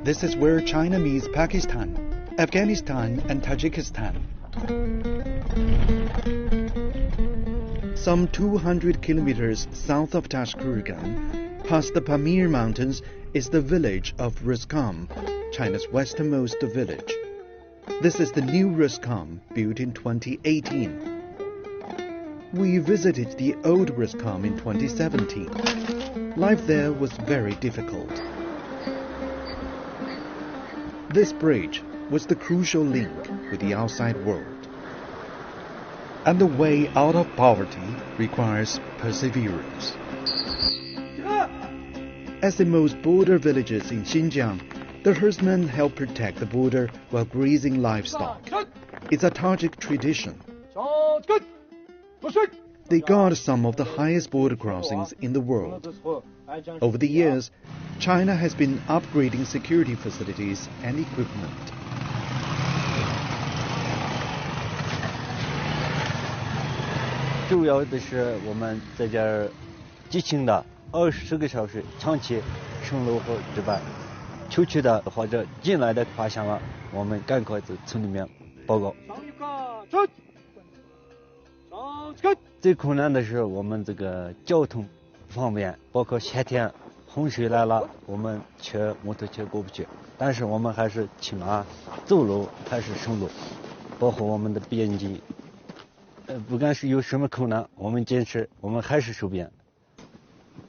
This is where China meets Pakistan, Afghanistan and Tajikistan. Some 200 kilometers south of Tashkurgan, past the Pamir Mountains, is the village of Ruscom, China's westernmost village. This is the new Ruscom, built in 2018. We visited the old Ruscom in 2017. Life there was very difficult. This bridge was the crucial link with the outside world. And the way out of poverty requires perseverance. As in most border villages in Xinjiang, the herdsmen help protect the border while grazing livestock. It's a Tajik tradition. They guard some of the highest border crossings in the world. Over the years, China has been upgrading security facilities and equipment.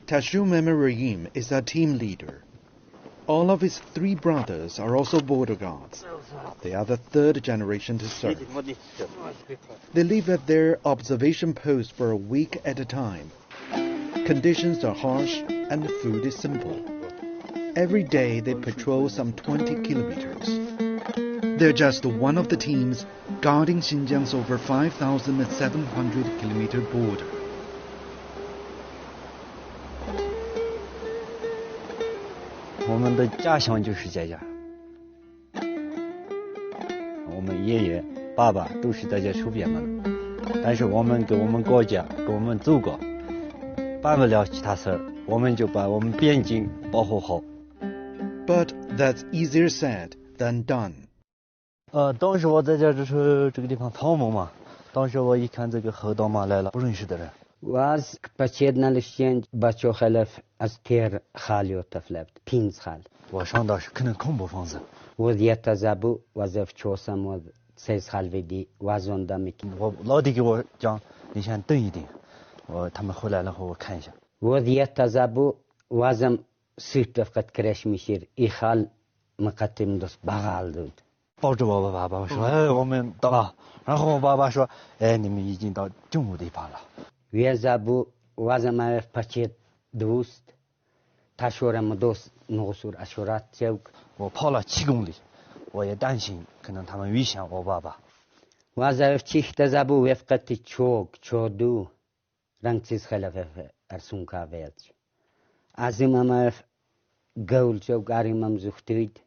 Tashu Memoryim is our team leader. All of his 3 brothers are also border guards. They are the 3rd generation to serve. They live at their observation post for a week at a time. Conditions are harsh and the food is simple. Every day they patrol some 20 kilometers. They're just one of the teams guarding Xinjiang's over 5,700 kilometer border. But that's easier said than done. 当时我在这就是这个地方草木嘛，当时我一看这个后道嘛来了不认识的人。واز پچیدنا لشین بچو خلف از تیر خالیو تفلبت پینز خال 我上到是可能恐怖分子。我也تزابو وزف چوسم و سیز خال ویدی وازون دمیک我老弟给我讲，你先等一等，他们回来了后我看一下。我也تزابو وازم سيرتف قد كرش مشير إخال مقدم دوس بغال دود 抱着我爸爸说，哎，我们到了。然后我爸爸说，哎，你们已经到正午地方了。ويزابو وازم عرف پچید دوست تشورم دوست نغسور اشورات جوك 我跑了7公里，我也担心可能他们危险我爸爸。وازف چیخ تزابو وفقت چوك چودو رنگ چیز خلاف ارسون کاویلج ازم عرف قول جوك اريمم زختويد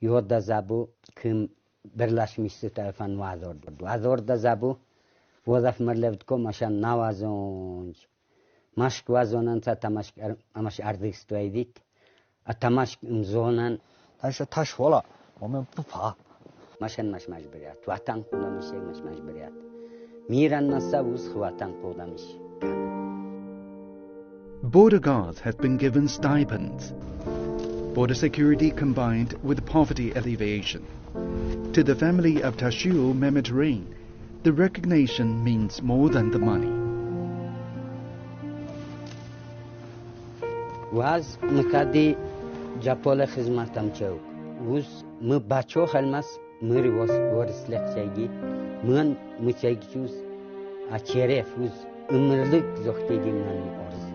يود زابو كم برلاش مستعفن وازور زابو وظف مرلفتكم عشان نوازونج مشك وازونن تمشك امش اردستويديك اتمشك مزونن 但是他说了，我们不怕。مشن مش مجبريات واتن قولا مش مش مجبريات ميران نساوس خواتن قولا مش. Border guards have been given stipends. Border security combined with poverty alleviation. To the family of Tashu Memoryim, the recognition means more than the money. واز مكادي جابولا خدمتم چوك وز مباچو خلمس مري ورس لخشيگي من مچيگچوس اچيرف وز امرلك زختيگي من ارز